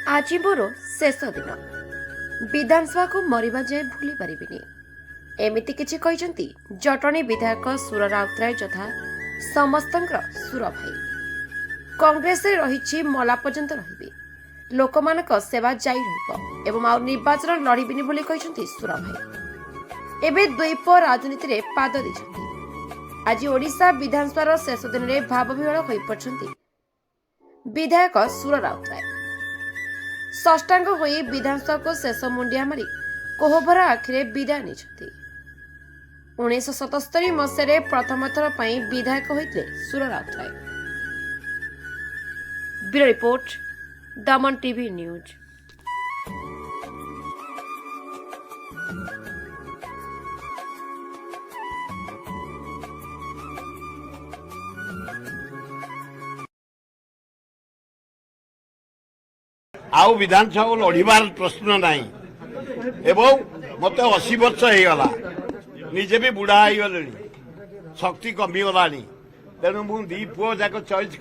आज मोर शेष दिन विधानसभा को मरिबा जाए भूली पारिबिनी एमिति किछि कहिसंती जटणी विधायक सुर राउतराय तथा समस्तंकर सुर भाई कांग्रेस रे रहिछि मला पर्यंत रहिबे लोकमानक सेवा जाई रहइबो एवं आ निर्वाचन लड़िबिनी बोली कहिसंती सुर भाई एबे द्वीप राजनीति रे पाद दिसंती आज ओडिशा विधानसभा रो शेष दिन रे भाव विहळ होई पड़छंती विधायक सुर राउतराय षष्टांग होई विधानसभा को शेष मुंडिया मारी कोहभरा आखिरे विदाय नहीं 1977 मसीह प्रथम थर पर विधायक होते सुर राउतराय। ब्यूरो रिपोर्ट दमन टीवी न्यूज। आउ विधानसभा लड़ार प्रश्न ना एवं मत 80 वर्ष हो गला निजे भी बुढ़ा हो गले शक्ति कमिगला तेणु मुझे दी पुओ जाक चॉइस